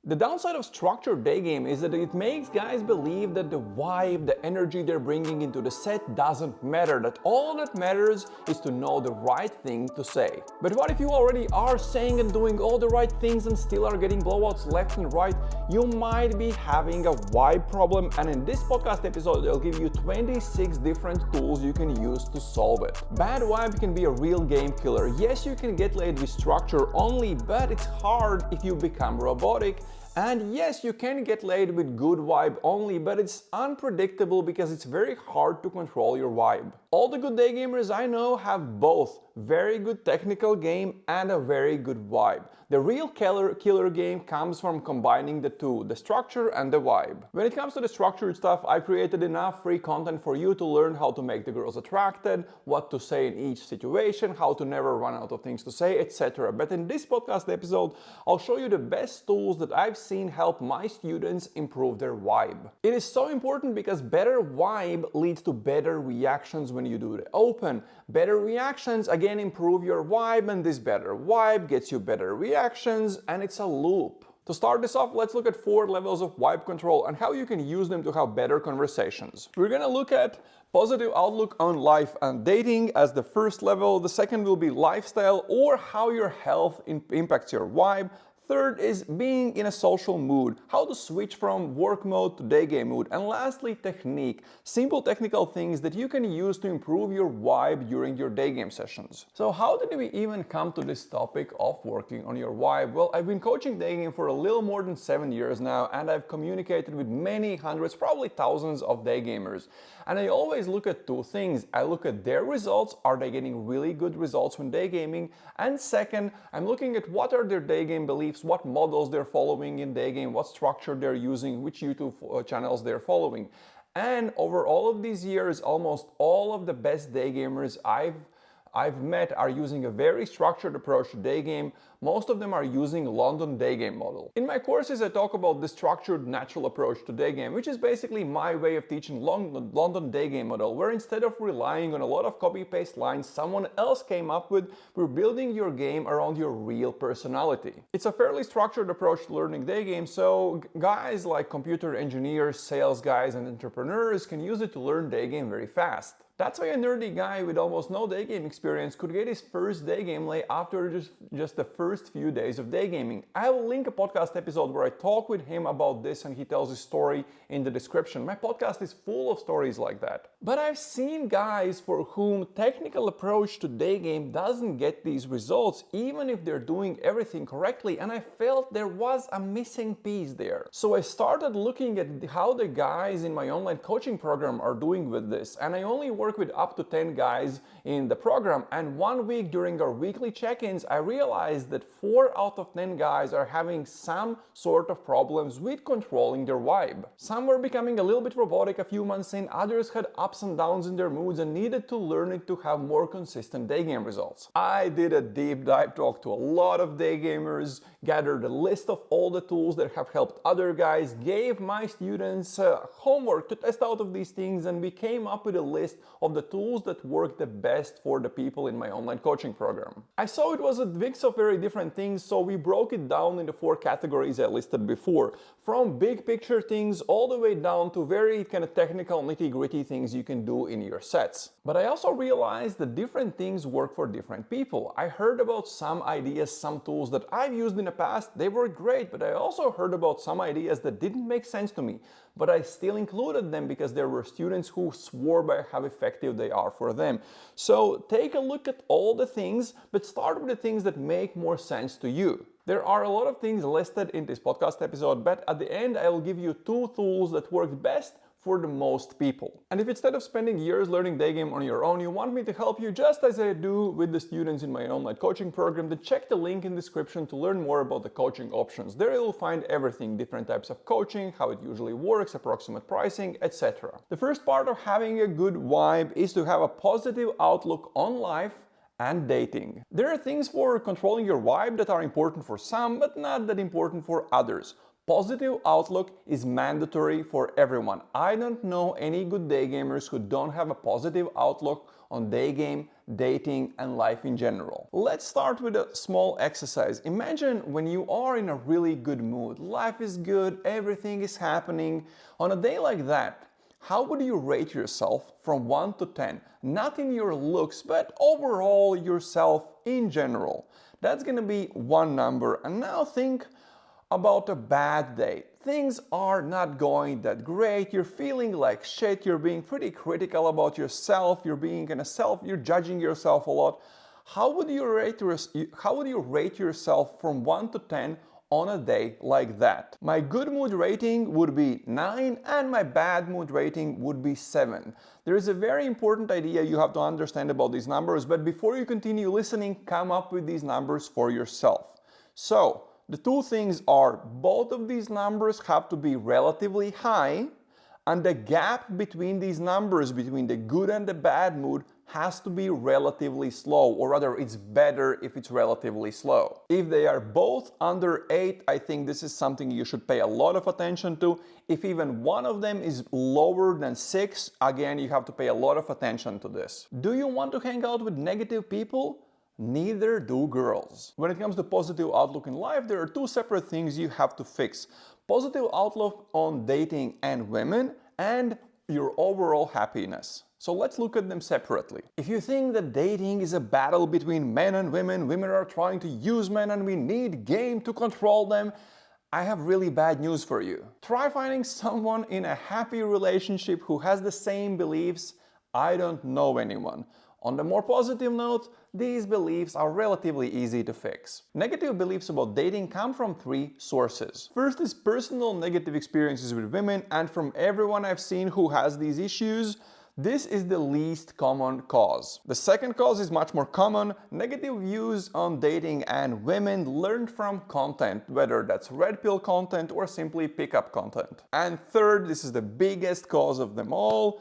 The downside of structured day game is that it makes guys believe that the vibe, the energy they're bringing into the set doesn't matter, that all that matters is to know the right thing to say. But what if you already are saying and doing all the right things and still are getting blowouts left and right? You might be having a vibe problem, and in this podcast episode I'll give you 26 different tools you can use to solve it. Bad vibe can be a real game killer. Yes, you can get laid with structure only, but it's hard if you become robotic. And yes, you can get laid with good vibe only, but it's unpredictable because it's very hard to control your vibe. All the good day gamers I know have both very good technical game and a very good vibe. The real killer game comes from combining the two, the structure and the vibe. When it comes to the structured stuff, I created enough free content for you to learn how to make the girls attracted, what to say in each situation, how to never run out of things to say, etc. But in this podcast episode, I'll show you the best tools that I've seen help my students improve their vibe. It is so important because better vibe leads to better reactions when you do the open. Better reactions again improve your vibe, and this better vibe gets you better reactions, and it's a loop. To start this off, let's look at 4 levels of vibe control and how you can use them to have better conversations. We're gonna look at positive outlook on life and dating as the first level. The second will be lifestyle, or how your health impacts your vibe. Third is being in a social mood, how to switch from work mode to day game mood. And lastly, technique, simple technical things that you can use to improve your vibe during your day game sessions. So how did we even come to this topic of working on your vibe? Well, I've been coaching day game for a little more than 7 years now, and I've communicated with many hundreds, probably thousands of day gamers. And I always look at 2 things. I look at their results, are they getting really good results when day gaming? And second, I'm looking at what are their day game beliefs, what models they're following in day game, what structure they're using, which YouTube channels they're following. And over all of these years, almost all of the best day gamers I've met are using a very structured approach to day game. Most of them are using London day game model. In my courses, I talk about the structured natural approach to day game, which is basically my way of teaching London day game model, where instead of relying on a lot of copy-paste lines someone else came up with, we're building your game around your real personality. It's a fairly structured approach to learning day game, so guys like computer engineers, sales guys, and entrepreneurs can use it to learn day game very fast. That's why a nerdy guy with almost no day game experience could get his first day game lay after just the first few days of day gaming. I will link a podcast episode where I talk with him about this and he tells his story in the description. My podcast is full of stories like that. But I've seen guys for whom technical approach to day game doesn't get these results, even if they're doing everything correctly, and I felt there was a missing piece there. So I started looking at how the guys in my online coaching program are doing with this, and I only work with up to 10 guys in the program, and 1 week during our weekly check-ins I realized that 4 out of 10 guys are having some sort of problems with controlling their vibe. Some were becoming a little bit robotic a few months in, others had ups and downs in their moods and needed to learn it to have more consistent day game results. I did a deep dive talk to a lot of day gamers, gathered a list of all the tools that have helped other guys, gave my students homework to test out of these things, and we came up with a list of the tools that work the best for the people in my online coaching program. I saw it was a mix of very different things, so we broke it down into 4 categories I listed before. From big picture things all the way down to very kind of technical nitty-gritty things you can do in your sets. But I also realized that different things work for different people. I heard about some ideas, some tools that I've used in the past, they were great, but I also heard about some ideas that didn't make sense to me. But I still included them because there were students who swore by how effective they are for them. So take a look at all the things, but start with the things that make more sense to you. There are a lot of things listed in this podcast episode, but at the end I will give you 2 tools that work best for the most people. And if instead of spending years learning day game on your own, you want me to help you just as I do with the students in my online coaching program, then check the link in the description to learn more about the coaching options. There you'll find everything, different types of coaching, how it usually works, approximate pricing, etc. The first part of having a good vibe is to have a positive outlook on life and dating. There are things for controlling your vibe that are important for some, but not that important for others. Positive outlook is mandatory for everyone. I don't know any good day gamers who don't have a positive outlook on day game, dating, and life in general. Let's start with a small exercise. Imagine when you are in a really good mood, life is good, everything is happening. On a day like that, how would you rate yourself from 1 to 10? Not in your looks, but overall yourself in general. That's gonna be one number. And now think about a bad day. Things are not going that great, you're feeling like shit, you're being pretty critical about yourself, you're judging yourself a lot. How would you rate yourself from 1 to 10 on a day like that? My good mood rating would be 9 and my bad mood rating would be 7. There is a very important idea you have to understand about these numbers, but before you continue listening, come up with these numbers for yourself. So, the two things are, both of these numbers have to be relatively high, and the gap between these numbers, between the good and the bad mood, has to be relatively slow, or rather it's better if it's relatively slow. If they are both under 8, I think this is something you should pay a lot of attention to. If even one of them is lower than 6, again, you have to pay a lot of attention to this. Do you want to hang out with negative people? Neither do girls. When it comes to positive outlook in life, there are two separate things you have to fix. Positive outlook on dating and women, and your overall happiness. So let's look at them separately. If you think that dating is a battle between men and women are trying to use men and we need game to control them, I have really bad news for you. Try finding someone in a happy relationship who has the same beliefs. I don't know anyone. On the more positive note, these beliefs are relatively easy to fix. Negative beliefs about dating come from 3 sources. First is personal negative experiences with women, and from everyone I've seen who has these issues, this is the least common cause. The second cause is much more common: negative views on dating and women learned from content, whether that's red pill content or simply pickup content. And third, this is the biggest cause of them all: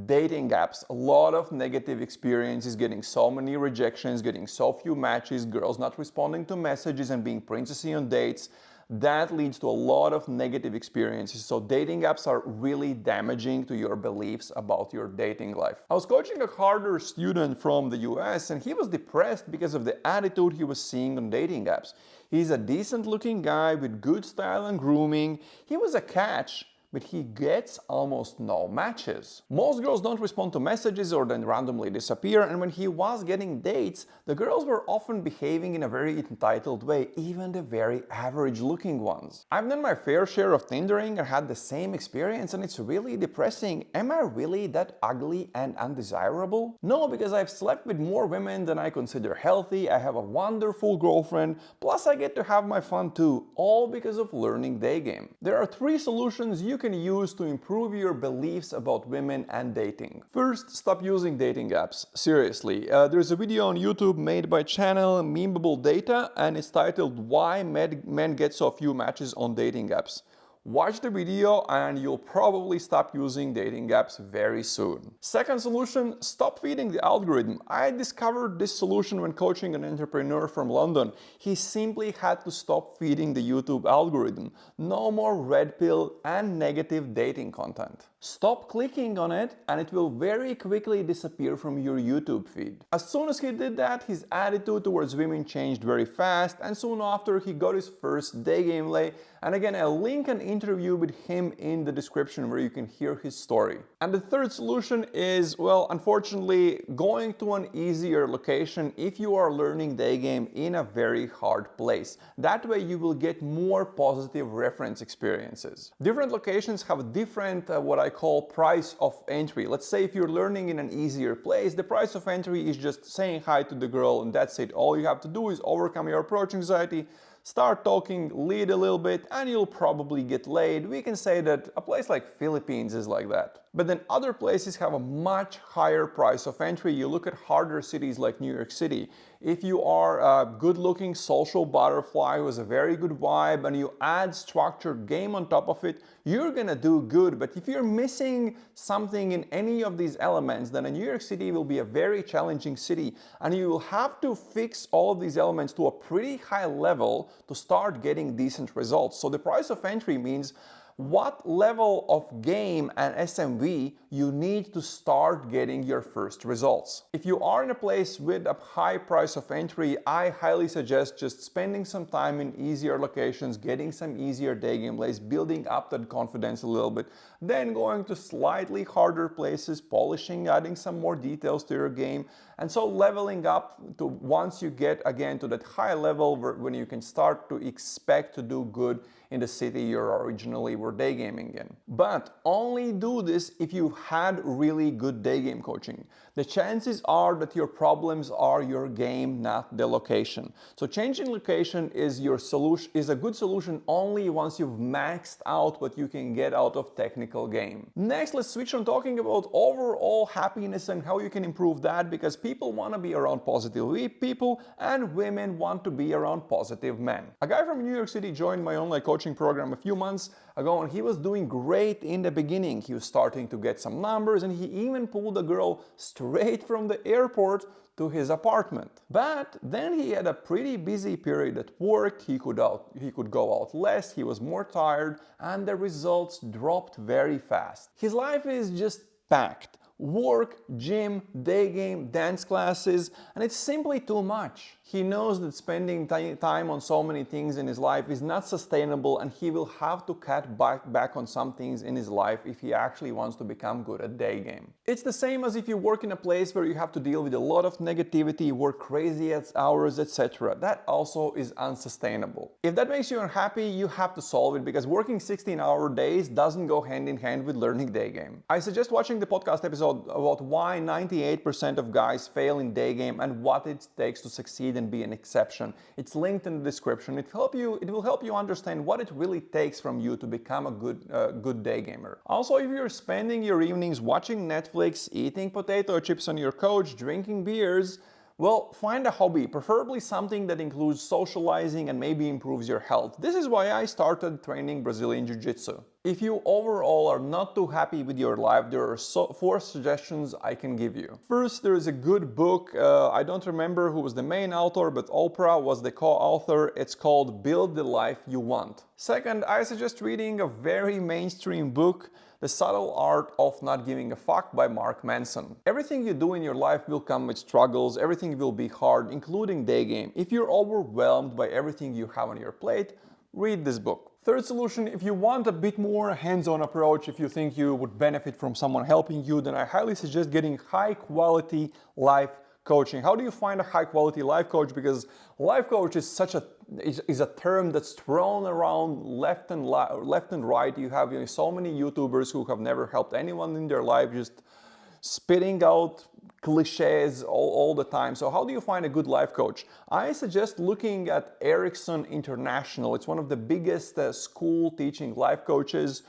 dating apps. A lot of negative experiences, getting so many rejections, getting so few matches, girls not responding to messages and being princessy on dates. That leads to a lot of negative experiences. So dating apps are really damaging to your beliefs about your dating life. I was coaching a harder student from the US, and he was depressed because of the attitude he was seeing on dating apps. He's a decent looking guy with good style and grooming. He was a catch, but he gets almost no matches. Most girls don't respond to messages or then randomly disappear, and when he was getting dates, the girls were often behaving in a very entitled way, even the very average looking ones. I've done my fair share of Tindering and had the same experience, and it's really depressing. Am I really that ugly and undesirable? No, because I've slept with more women than I consider healthy, I have a wonderful girlfriend, plus I get to have my fun too, all because of learning Daygame. There are 3 solutions you can use to improve your beliefs about women and dating. First, stop using dating apps. Seriously, there's a video on YouTube made by channel Memeable Data, and it's titled "Why Men Get So Few Matches on Dating Apps." Watch the video and you'll probably stop using dating apps very soon. Second solution, stop feeding the algorithm. I discovered this solution when coaching an entrepreneur from London. He simply had to stop feeding the YouTube algorithm. No more red pill and negative dating content. Stop clicking on it and it will very quickly disappear from your YouTube feed. As soon as he did that, his attitude towards women changed very fast, and soon after he got his first Daygame lay. And again, I'll link an interview with him in the description where you can hear his story. And the third solution is, well, unfortunately, going to an easier location if you are learning Daygame in a very hard place. That way you will get more positive reference experiences. Different locations have different, what I call price of entry. Let's say if you're learning in an easier place, the price of entry is just saying hi to the girl and that's it. All you have to do is overcome your approach anxiety, start talking, lead a little bit, and you'll probably get laid. We can say that a place like Philippines is like that. But then other places have a much higher price of entry. You look at harder cities like New York City. If you are a good-looking social butterfly with a very good vibe and you add structured game on top of it, you're gonna do good. But if you're missing something in any of these elements, then New York City will be a very challenging city, and you will have to fix all of these elements to a pretty high level to start getting decent results. So the price of entry means what level of game and SMV you need to start getting your first results. If you are in a place with a high price of entry, I highly suggest just spending some time in easier locations, getting some easier day game plays, building up that confidence a little bit, then going to slightly harder places, polishing, adding some more details to your game, and so leveling up to once you get again to that high level when you can start to expect to do good in the city you originally were day gaming in. But only do this if you've had really good day game coaching. The chances are that your problems are your game, not the location. So changing location is your solution, is a good solution only once you've maxed out what you can get out of technical game. Next, let's switch on talking about overall happiness and how you can improve that, because people want to be around positive people and women want to be around positive men. A guy from New York City joined my online coaching program a few months ago, and he was doing great in the beginning. He was starting to get some numbers, and he even pulled a girl straight from the airport to his apartment. But then he had a pretty busy period at work. He could go out less, he was more tired, and the results dropped very fast. His life is just packed. Work, gym, day game, dance classes, and it's simply too much. He knows that spending time on so many things in his life is not sustainable, and he will have to cut back on some things in his life if he actually wants to become good at day game. It's the same as if you work in a place where you have to deal with a lot of negativity, work crazy hours, etc. That also is unsustainable. If that makes you unhappy, you have to solve it, because working 16-hour days doesn't go hand in hand with learning day game. I suggest watching the podcast episode about why 98% of guys fail in day game and what it takes to succeed and be an exception. It's linked in the description. It will help you understand what it really takes from you to become a good day gamer. Also, if you're spending your evenings watching Netflix, eating potato chips on your couch, drinking beers, well, find a hobby, preferably something that includes socializing and maybe improves your health. This is why I started training Brazilian Jiu-Jitsu. If you overall are not too happy with your life, there are 4 suggestions I can give you. First, there is a good book. I don't remember who was the main author, but Oprah was the co-author. It's called Build the Life You Want. Second, I suggest reading a very mainstream book, The Subtle Art of Not Giving a Fuck by Mark Manson. Everything you do in your life will come with struggles, everything will be hard, including day game. If you're overwhelmed by everything you have on your plate, read this book. Third solution, if you want a bit more hands-on approach, if you think you would benefit from someone helping you, then I highly suggest getting high-quality life coaching. How do you find a high-quality life coach? Because life coach is is a term that's thrown around left and right. You have so many YouTubers who have never helped anyone in their life, just spitting out cliches all the time. So how do you find a good life coach? I suggest looking at Ericsson International. It's one of the biggest school teaching life coaches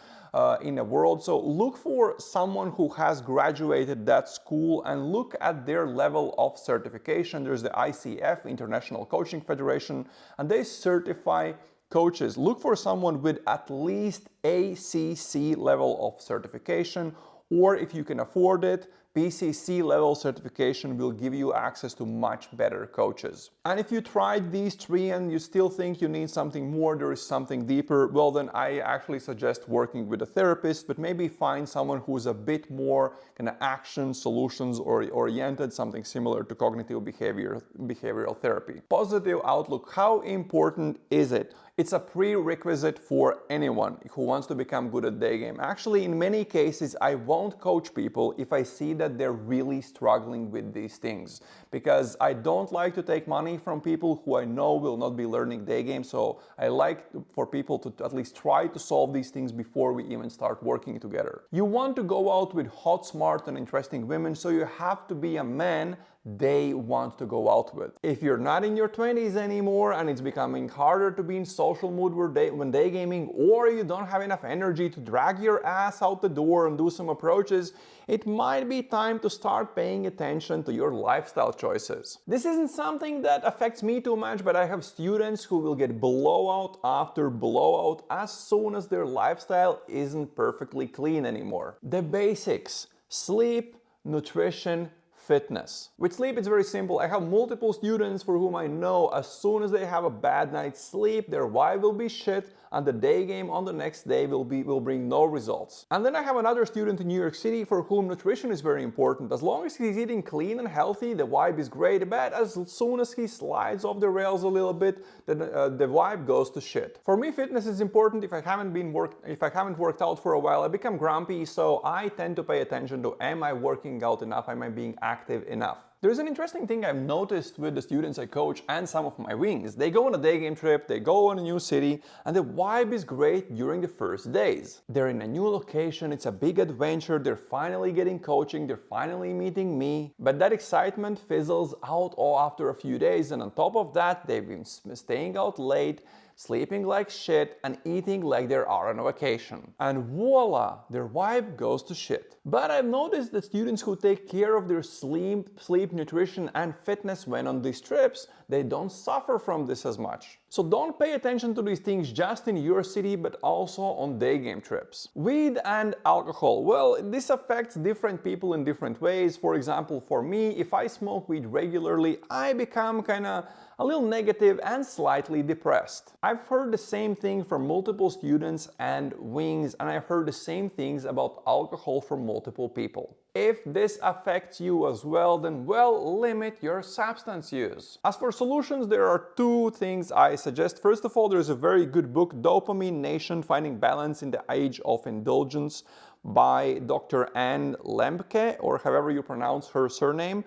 in the world. So look for someone who has graduated that school and look at their level of certification. There's the ICF, International Coaching Federation, and they certify coaches. Look for someone with at least ACC level of certification, or if you can afford it, PCC level certification will give you access to much better coaches. And if you tried these 3 and you still think you need something more, there is something deeper, well then I actually suggest working with a therapist, but maybe find someone who's a bit more kind of action solutions oriented, something similar to cognitive behavioral therapy. Positive outlook, how important is it? It's a prerequisite for anyone who wants to become good at day game. Actually, in many cases, I won't coach people if I see that that they're really struggling with these things, because I don't like to take money from people who I know will not be learning day game. So I like for people to at least try to solve these things before we even start working together. You want to go out with hot, smart, and interesting women, so you have to be a man they want to go out with. If you're not in your 20s anymore and it's becoming harder to be in social mood when day gaming, or you don't have enough energy to drag your ass out the door and do some approaches, it might be time to start paying attention to your lifestyle choices. This isn't something that affects me too much, but I have students who will get blowout after blowout as soon as their lifestyle isn't perfectly clean anymore. The basics: sleep, nutrition, fitness. With sleep, it's very simple. I have multiple students for whom I know as soon as they have a bad night's sleep, their vibe will be shit, and the day game on the next day will bring no results. And then I have another student in New York City for whom nutrition is very important. As long as he's eating clean and healthy, the vibe is great, but as soon as he slides off the rails a little bit, then the vibe goes to shit. For me, fitness is important. If I haven't worked out for a while, I become grumpy, so I tend to pay attention to, am I working out enough? Am I being active enough? There's an interesting thing I've noticed with the students I coach and some of my wings. They go on a day game trip, they go on a new city, and the vibe is great during the first days. They're in a new location, it's a big adventure, they're finally getting coaching, they're finally meeting me, but that excitement fizzles out all after a few days, and on top of that, they've been staying out late, sleeping like shit, and eating like they are on a vacation. And voila, their vibe goes to shit. But I've noticed that students who take care of their sleep, nutrition, and fitness when on these trips, they don't suffer from this as much. So don't pay attention to these things just in your city, but also on day game trips. Weed and alcohol. Well, this affects different people in different ways. For example, for me, if I smoke weed regularly, I become kinda a little negative and slightly depressed. I've heard the same thing from multiple students and wings, and I've heard the same things about alcohol from multiple people. If this affects you as well, then well, limit your substance use. As for solutions, there are two things I suggest. First of all, there's a very good book, Dopamine Nation: Finding Balance in the Age of Indulgence, by Dr. Anne Lembke, or however you pronounce her surname.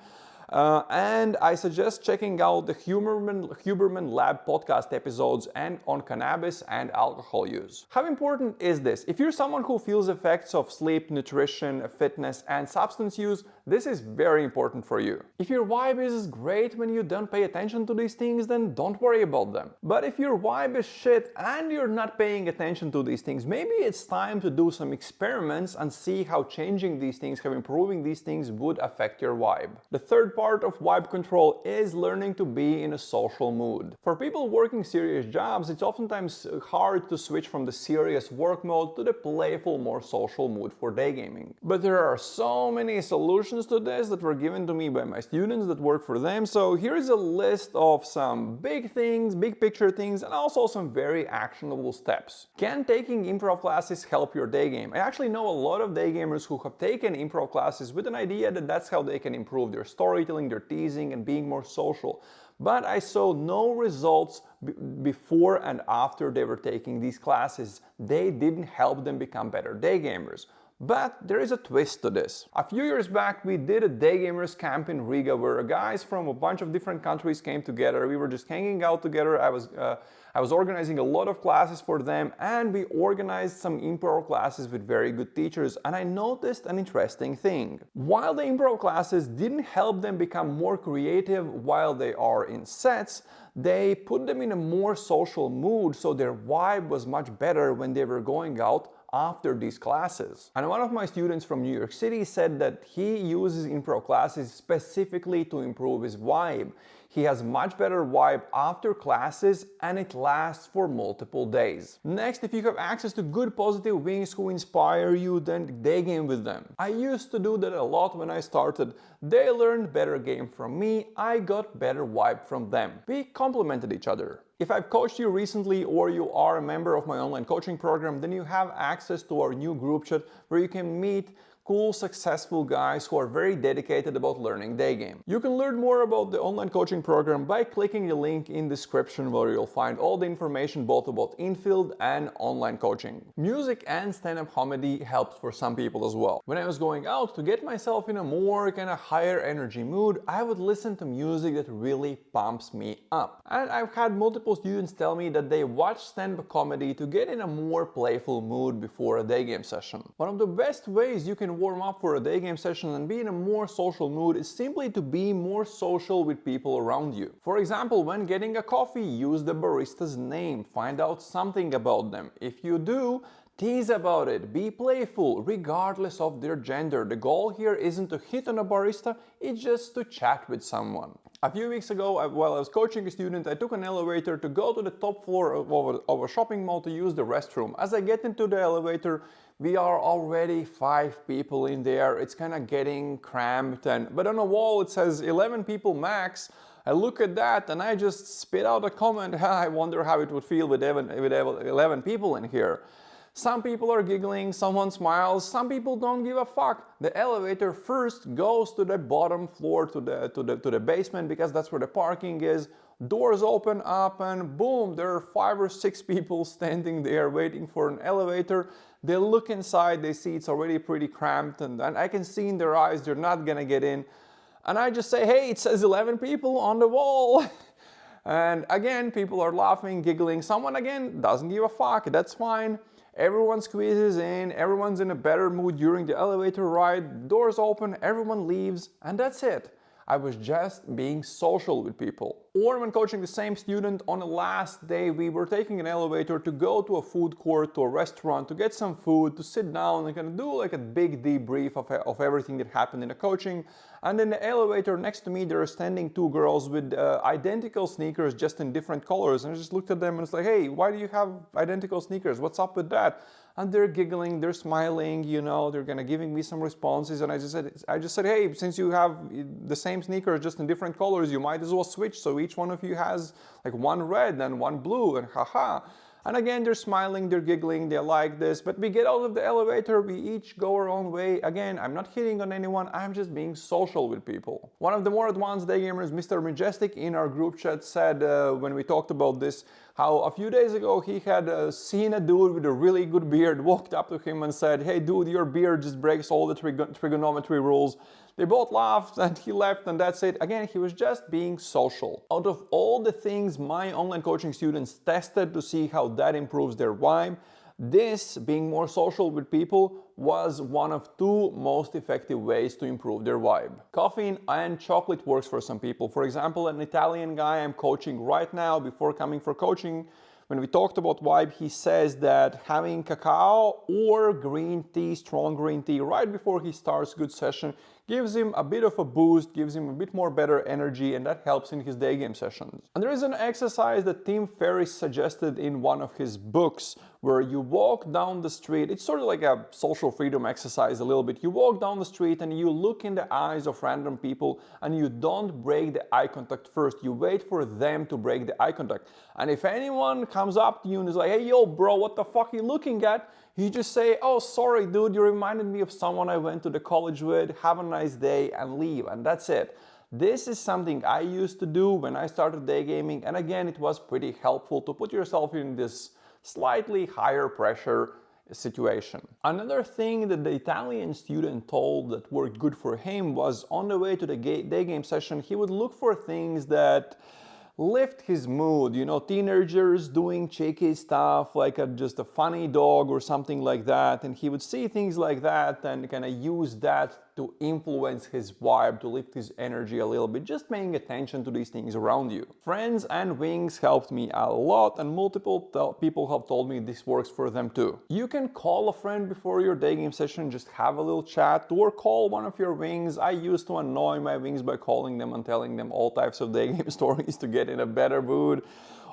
And I suggest checking out the Huberman Lab podcast episodes and on cannabis and alcohol use. How important is this? If you're someone who feels effects of sleep, nutrition, fitness, and substance use, this is very important for you. If your vibe is great when you don't pay attention to these things, then don't worry about them. But if your vibe is shit and you're not paying attention to these things, maybe it's time to do some experiments and see how changing these things, how improving these things would affect your vibe. The third part of vibe control is learning to be in a social mood. For people working serious jobs, it's oftentimes hard to switch from the serious work mode to the playful, more social mood for day gaming. But there are so many solutions to this that were given to me by my students that work for them. So here's a list of some big things, big picture things, and also some very actionable steps. Can taking improv classes help your day game? I actually know a lot of day gamers who have taken improv classes with an idea that that's how they can improve their storytelling, their teasing, and being more social. But I saw no results before and after they were taking these classes. They didn't help them become better day gamers. But there is a twist to this. A few years back, we did a Day Gamers camp in Riga where guys from a bunch of different countries came together. We were just hanging out together. I was organizing a lot of classes for them, and we organized some improv classes with very good teachers, and I noticed an interesting thing. While the improv classes didn't help them become more creative while they are in sets, they put them in a more social mood, so their vibe was much better when they were going out after these classes. And one of my students from New York City said that he uses improv classes specifically to improve his vibe. He has much better vibe after classes, and it lasts for multiple days. Next, if you have access to good positive wings who inspire you, then day game with them. I used to do that a lot when I started. They learned better game from me, I got better vibe from them. We complemented each other. If I've coached you recently or you are a member of my online coaching program, then you have access to our new group chat where you can meet cool, successful guys who are very dedicated about learning Daygame. You can learn more about the online coaching program by clicking the link in the description, where you'll find all the information both about in-field and online coaching. Music and stand-up comedy helps for some people as well. When I was going out to get myself in a more kind of higher energy mood, I would listen to music that really pumps me up. And I've had multiple students tell me that they watch stand-up comedy to get in a more playful mood before a Daygame session. One of the best ways you can warm up for a Daygame session and be in a more social mood is simply to be more social with people around you. For example, when getting a coffee, use the barista's name, find out something about them. If you do, tease about it, be playful, regardless of their gender. The goal here isn't to hit on a barista, it's just to chat with someone. A few weeks ago, while I was coaching a student, I took an elevator to go to the top floor of a shopping mall to use the restroom. As I get into the elevator, we are already 5 people in there. It's kind of getting cramped, but on the wall it says 11 people max. I look at that and I just spit out a comment. I wonder how it would feel with 11 people in here. Some people are giggling, someone smiles, some people don't give a fuck. The elevator first goes to the bottom floor, to the basement, because that's where the parking is. Doors open up and boom, there are 5 or 6 people standing there waiting for an elevator. They look inside, they see it's already pretty cramped, and I can see in their eyes they're not gonna get in. And I just say, hey, it says 11 people on the wall. And again, people are laughing, giggling. Someone again doesn't give a fuck, that's fine. Everyone squeezes in, everyone's in a better mood during the elevator ride, doors open, everyone leaves, and that's it. I was just being social with people. Or when coaching the same student, on the last day we were taking an elevator to go to a food court, to a restaurant, to get some food, to sit down and kind of do like a big debrief of everything that happened in the coaching. And in the elevator next to me there are standing 2 girls with identical sneakers, just in different colors. And I just looked at them and was like, hey, why do you have identical sneakers? What's up with that? And they're giggling, they're smiling, you know, they're kind of giving me some responses. And I just said, hey, since you have the same sneakers just in different colors, you might as well switch. So each one of you has like one red and one blue, and haha. And again, they're smiling, they're giggling, they like this. But we get out of the elevator, we each go our own way. Again, I'm not hitting on anyone, I'm just being social with people. One of the more advanced Daygamers, Mr. Majestic, in our group chat said, when we talked about this, how a few days ago he had seen a dude with a really good beard, walked up to him and said, hey dude, your beard just breaks all the trigonometry rules. They both laughed and he left, and that's it. Again, he was just being social. Out of all the things my online coaching students tested to see how that improves their vibe, this, being more social with people, was one of 2 most effective ways to improve their vibe. Caffeine and chocolate works for some people. For example, an Italian guy I'm coaching right now, before coming for coaching, when we talked about vibe, he says that having cacao or green tea, strong green tea, right before he starts good session gives him a bit of a boost, gives him a bit more better energy, and that helps in his Daygame sessions. And there is an exercise that Tim Ferriss suggested in one of his books, where you walk down the street. It's sort of like a social freedom exercise a little bit. You walk down the street and you look in the eyes of random people and you don't break the eye contact first. You wait for them to break the eye contact. And if anyone comes up to you and is like, hey, yo, bro, what the fuck are you looking at? You just say, oh, sorry, dude, you reminded me of someone I went to the college with. Have a nice day, and leave. And that's it. This is something I used to do when I started daygaming. And again, it was pretty helpful to put yourself in this slightly higher pressure situation. Another thing that the Italian student told that worked good for him was, on the way to the Daygame session, he would look for things that lift his mood, you know, teenagers doing cheeky stuff like just a funny dog or something like that, and he would see things like that and kind of use that to influence his vibe, to lift his energy a little bit, just paying attention to these things around you. Friends and wings helped me a lot, and multiple people have told me this works for them too. You can call a friend before your Daygame session, just have a little chat, or call one of your wings. I used to annoy my wings by calling them and telling them all types of Daygame stories to get in a better mood.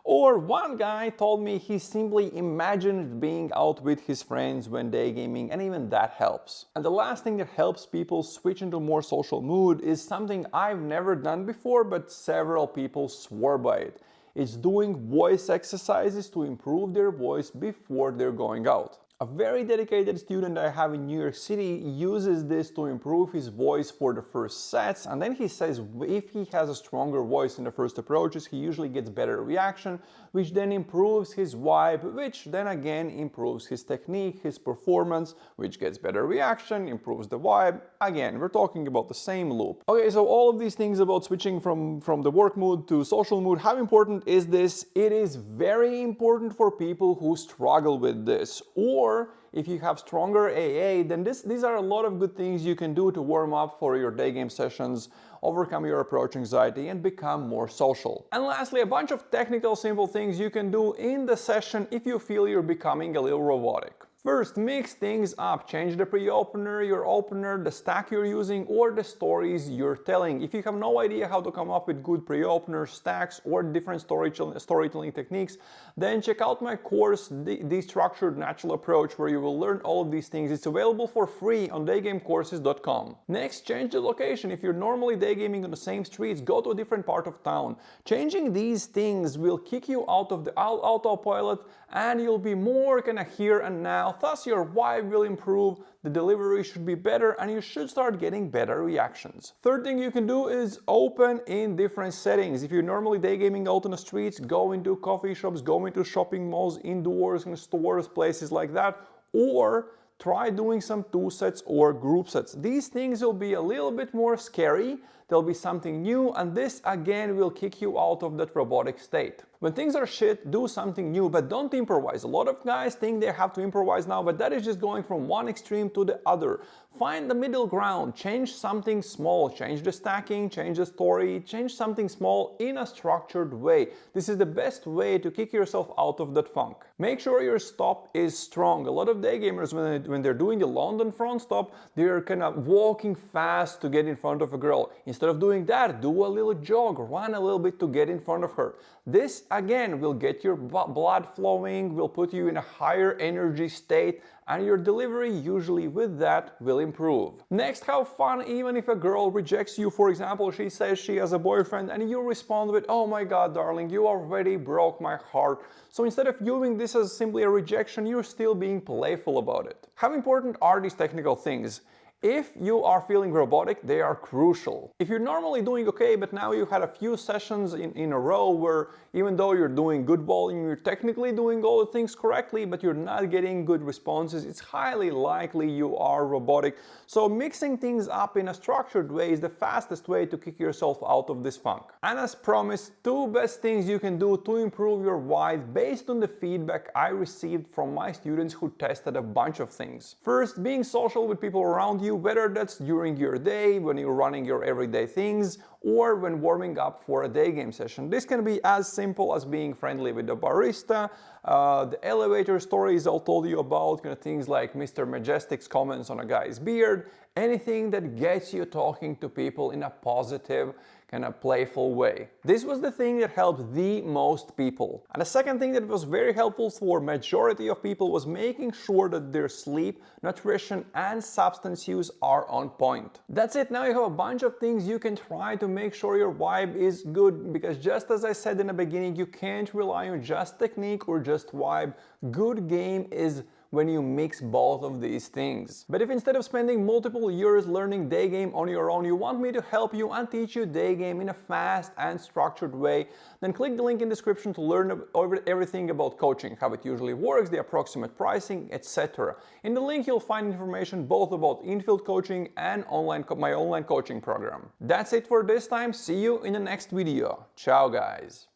Or one guy told me he simply imagined being out with his friends when daygaming, and even that helps. And the last thing that helps people switch into a more social mood is something I've never done before, but several people swore by it. It's doing voice exercises to improve their voice before they're going out. A very dedicated student I have in New York City uses this to improve his voice for the first sets, and then he says if he has a stronger voice in the first approaches, he usually gets better reaction, which then improves his vibe, which then again improves his technique, his performance, which gets better reaction, improves the vibe. Again, we're talking about the same loop. Okay, so all of these things about switching from the work mood to social mood, how important is this? It is very important for people who struggle with this, or if you have stronger AA, then these are a lot of good things you can do to warm up for your day game sessions, overcome your approach anxiety, and become more social. And lastly, a bunch of technical simple things you can do in the session if you feel you're becoming a little robotic. First, mix things up. Change the pre-opener, your opener, the stack you're using, or the stories you're telling. If you have no idea how to come up with good pre-opener stacks or different storytelling techniques, then check out my course, The Structured Natural Approach, where you will learn all of these things. It's available for free on daygamecourses.com. Next, change the location. If you're normally daygaming on the same streets, go to a different part of town. Changing these things will kick you out of the autopilot, and you'll be more kind of here and now. Thus, your vibe will improve, the delivery should be better, and you should start getting better reactions. Third thing you can do is open in different settings. If you're normally daygaming out on the streets, go into coffee shops, go into shopping malls, indoors, in stores, places like that, or try doing some 2 sets or group sets. These things will be a little bit more scary. There'll be something new, and this again will kick you out of that robotic state. When things are shit, do something new, but don't improvise. A lot of guys think they have to improvise now, but that is just going from one extreme to the other. Find the middle ground, change something small, change the stacking, change the story, change something small in a structured way. This is the best way to kick yourself out of that funk. Make sure your stop is strong. A lot of day gamers, when they're doing the London front stop, they're kind of walking fast to get in front of a girl. Instead of doing that, do a little jog, run a little bit to get in front of her. This again will get your blood flowing, will put you in a higher energy state, and your delivery usually with that will improve. Next, have fun even if a girl rejects you. For example, she says she has a boyfriend and you respond with, "Oh my god, darling, you already broke my heart." So instead of viewing this as simply a rejection, you're still being playful about it. How important are these technical things? If you are feeling robotic, they are crucial. If you're normally doing okay, but now you had a few sessions in a row where even though you're doing good volume, you're technically doing all the things correctly, but you're not getting good responses, it's highly likely you are robotic. So mixing things up in a structured way is the fastest way to kick yourself out of this funk. And as promised, 2 best things you can do to improve your vibe based on the feedback I received from my students who tested a bunch of things. First, being social with people around you, whether that's during your day, when you're running your everyday things, or when warming up for a day game session. This can be as simple as being friendly with the barista, the elevator stories I told you about, kind of things like Mr. Majestic's comments on a guy's beard, anything that gets you talking to people in a positive, kind of playful way. This was the thing that helped the most people. And the second thing that was very helpful for majority of people was making sure that their sleep, nutrition, and substance use are on point. That's it. Now you have a bunch of things you can try to make sure your vibe is good, because just as I said in the beginning, you can't rely on just technique or just vibe. Good game is when you mix both of these things. But if instead of spending multiple years learning day game on your own, you want me to help you and teach you day game in a fast and structured way, then click the link in the description to learn everything about coaching, how it usually works, the approximate pricing, etc. In the link you'll find information both about in-field coaching and my online coaching program. That's it for this time. See you in the next video. Ciao guys.